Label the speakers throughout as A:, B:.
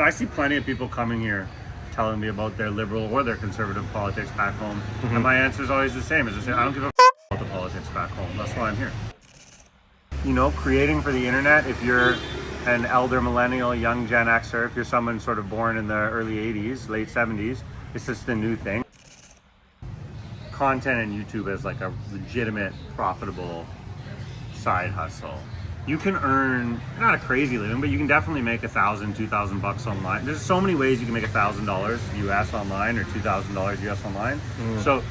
A: I see plenty of people coming here telling me about their liberal or their conservative politics back home. And my answer is always the same. Is I don't give a about the politics back home. That's why I'm here. You know, creating for the internet, if you're an elder millennial, young Gen Xer, if you're someone sort of born in the early 80s, late 70s, it's just the new thing. Content and YouTube is like a legitimate, profitable side hustle. You can earn, not a crazy living, but you can definitely make $1,000, $2,000 online. There's so many ways you can make $1,000 US online or $2,000 US online. So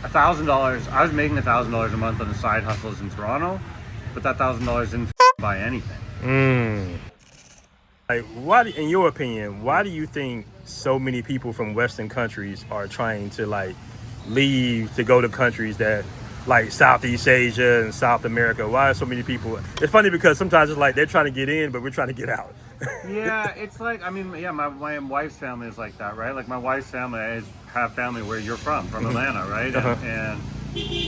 A: $1,000, I was making $1,000 a month on the side hustles in Toronto, but that $1,000 didn't buy anything.
B: Like, why, in your opinion, why do you think so many people from Western countries are trying to like leave to go to countries that like Southeast Asia and South America? Why are so many people? It's funny because sometimes it's like they're trying to get in, but we're trying to get out.
A: Yeah, it's like, I mean, yeah, my wife's family is like that, right? Like my wife's family have family where you're from Atlanta, right?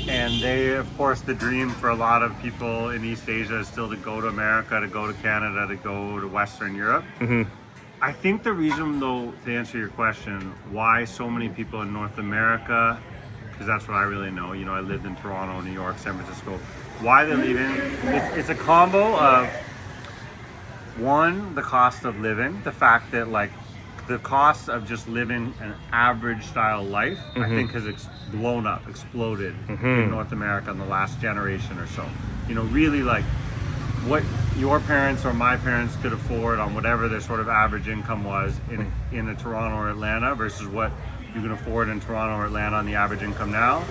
A: And they, of course, the dream for a lot of people in East Asia is still to go to America, to go to Canada, to go to Western Europe. I think the reason, though, to answer your question, why so many people in North America, because that's what I really know. You know, I lived in Toronto, New York, San Francisco. Why they're leaving? It's a combo of, one, the cost of living, the fact that like the cost of just living an average style life, I think has exploded in North America in the last generation or so. You know, really like what your parents or my parents could afford on whatever their sort of average income was in a Toronto or Atlanta versus what you can afford in Toronto or Atlanta on the average income now,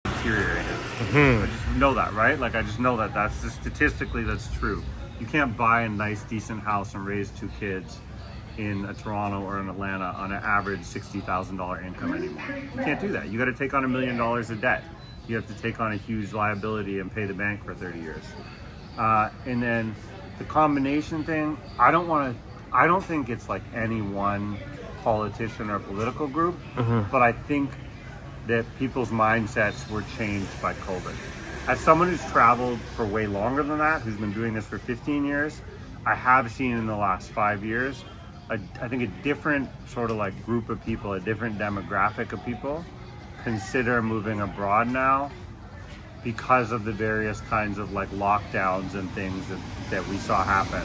A: deteriorated. I just know that, right? Like I just know that that's statistically that's true. You can't buy a nice, decent house and raise 2 kids in a Toronto or an Atlanta on an average $60,000 income anymore. You can't do that. You got to take on $1 million of debt. You have to take on a huge liability and pay the bank for 30 years. And then the combination thing, I don't think it's like any one politician or political group, but I think that people's mindsets were changed by COVID. As someone who's traveled for way longer than that, who's been doing this for 15 years, I have seen in the last 5 years, I think a different sort of like group of people, a different demographic of people consider moving abroad now because of the various kinds of like lockdowns and things that we saw happen.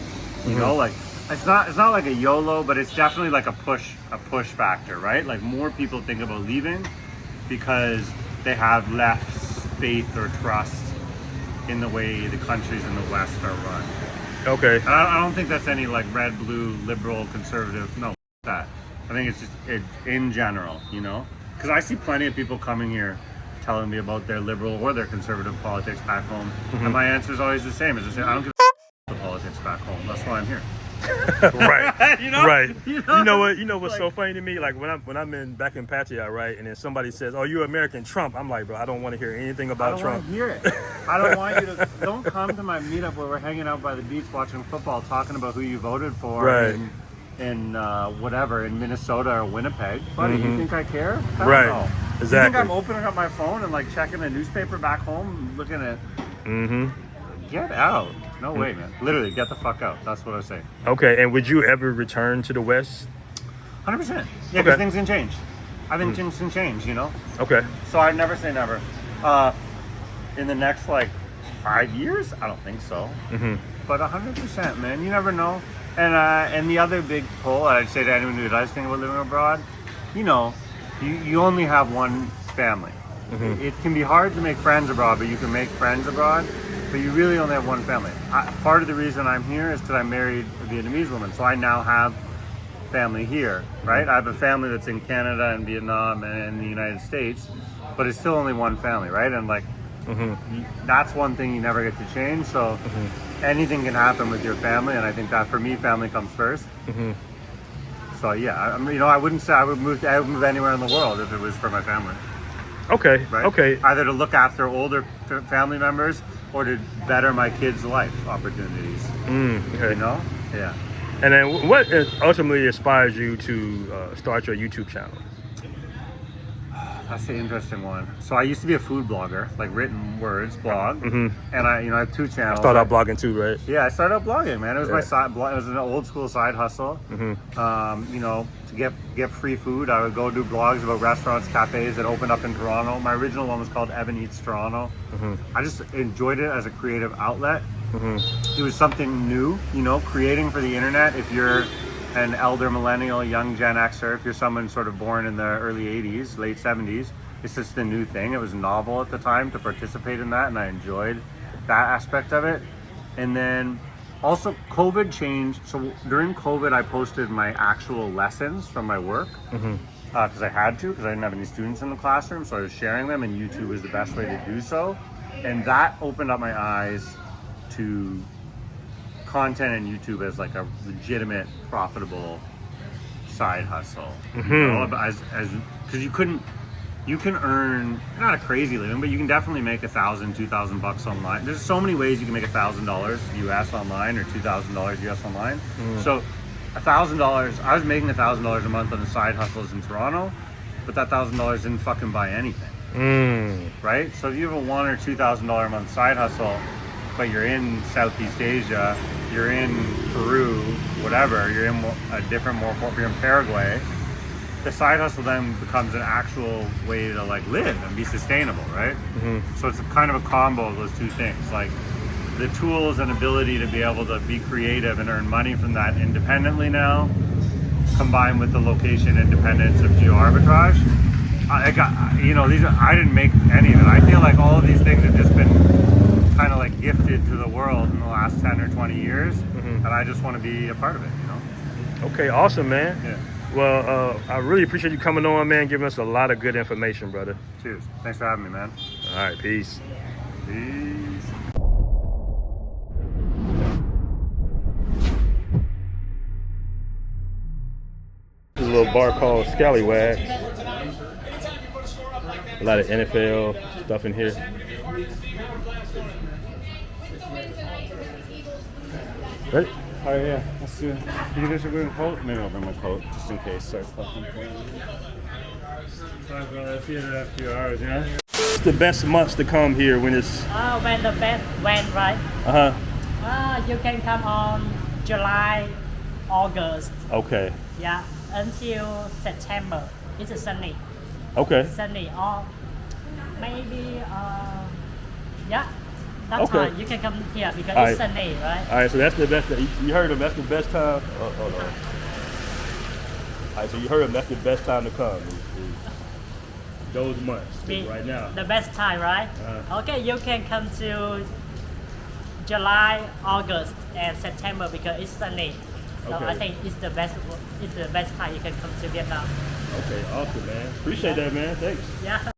A: You know, like it's not like a YOLO, but it's definitely like a push factor, right? Like more people think about leaving because they have less faith or trust in the way the countries in the West are run.
B: Okay.
A: I don't think that's any like red, blue, liberal, conservative. No, that. I think it's just in general, you know? Because I see plenty of people coming here telling me about their liberal or their conservative politics back home. And my answer is always the same. Is I don't give a about the politics back home. That's why I'm here.
B: Right.
A: You know?
B: Right.
A: You know
B: what's
A: like,
B: so funny to me? Like when I'm back in Pattaya, right, and then somebody says, "Oh, you're American Trump." I'm like, bro, I don't want to hear anything about Trump.
A: I don't want to hear it. I don't want you to. Don't come to my meetup where we're hanging out by the beach watching football, talking about who you voted for.
B: Right.
A: In whatever, in Minnesota or Winnipeg. Buddy, you think I care? I
B: Right.
A: don't know.
B: Exactly.
A: You think I'm opening up my phone and like checking a newspaper back home, looking at. Get out. No way, man. Literally, get the fuck out. That's what I say.
B: Okay, and would you ever return to the West?
A: 100%. Yeah, because things can change. I think things can change, you know?
B: Okay.
A: So I'd never say never. In the next, like, 5 years? I don't think so. But 100%, man. You never know. And the other big pull I'd say to anyone who does think about living abroad, you know, you only have one family. It can be hard to make friends abroad, but you can make friends abroad. But you really only have one family. Part of the reason I'm here is because I married a Vietnamese woman, so I now have family here, right? I have a family that's in Canada and Vietnam and the United States, but it's still only one family, right? And like, that's one thing you never get to change. So anything can happen with your family, and I think that for me, family comes first. So yeah, I wouldn't say I would move anywhere in the world if it was for my family.
B: Okay.
A: Right?
B: Okay.
A: Either to look after older family members or to better my kids' life opportunities.
B: Okay.
A: You know? Yeah.
B: And then what ultimately inspires you to start your YouTube channel?
A: That's an interesting one. So I used to be a food blogger, like written words blog, and I have 2 channels.
B: Start out blogging too, right?
A: Yeah, I started out blogging, man. It was my side. It was an old school side hustle. To get free food, I would go do blogs about restaurants, cafes that opened up in Toronto. My original one was called Evan Eats Toronto. I just enjoyed it as a creative outlet. It was something new, creating for the internet. If you're an elder millennial, young Gen Xer, if you're someone sort of born in the early 80s, late 70s, it's just a new thing. It was novel at the time to participate in that, and I enjoyed that aspect of it. And then also COVID changed. So during COVID, I posted my actual lessons from my work because I had to, because I didn't have any students in the classroom. So I was sharing them, and YouTube was the best way to do so. And that opened up my eyes to content and YouTube as like a legitimate, profitable side hustle. Because you can earn not a crazy living, but you can definitely make $1,000, $2,000 online. There's so many ways you can make $1,000 US online or $2,000 US online. So $1,000, I was making $1,000 a month on the side hustles in Toronto, but that $1,000 didn't fucking buy anything. Right? So if you have a $1,000 or $2,000 a month side hustle, but you're in Southeast Asia, you're in Peru, whatever, you're in a different, you're in Paraguay, the side hustle then becomes an actual way to like live and be sustainable, right? So it's kind of a combo of those two things, like the tools and ability to be able to be creative and earn money from that independently now, combined with the location independence of Geoarbitrage. I didn't make any of it. I feel like all of these things have just been kind of like gifted to the world in the last 10 or 20 years, and I just want to be a part of it,
B: Okay, awesome, man.
A: Yeah.
B: Well, I really appreciate you coming on, man, giving us a lot of good information, brother.
A: Cheers. Thanks for having me, man.
B: All right, peace.
A: Peace.
B: There's a little bar called Scallywag. A lot of NFL stuff in here. Ready?
A: Oh yeah, let's do it. You guys are wearing a coat? Maybe I'll bring my coat just in case. Sorry, fucking. Sorry, brother. See you in a few hours, yeah?
B: What's the best months to come here when it's...
C: When the best when, right? You can come on July, August.
B: Okay.
C: Yeah, until September. It's sunny.
B: Okay.
C: Sunny or maybe yeah. That's
B: Okay.
C: fine. You can come here because
B: All
C: it's
B: right.
C: sunny, right?
B: All right, so that's the best. You heard him. That's the best time. Oh, hold on. All right, so you heard him. That's the best time to come. Is those months right now.
C: The best time, right? Okay, you can come to July, August, and September because it's sunny. So
B: Okay.
C: I think it's the best. It's the best time you can come to Vietnam.
B: Okay, awesome, man. Appreciate that, man. Thanks.
C: Yeah.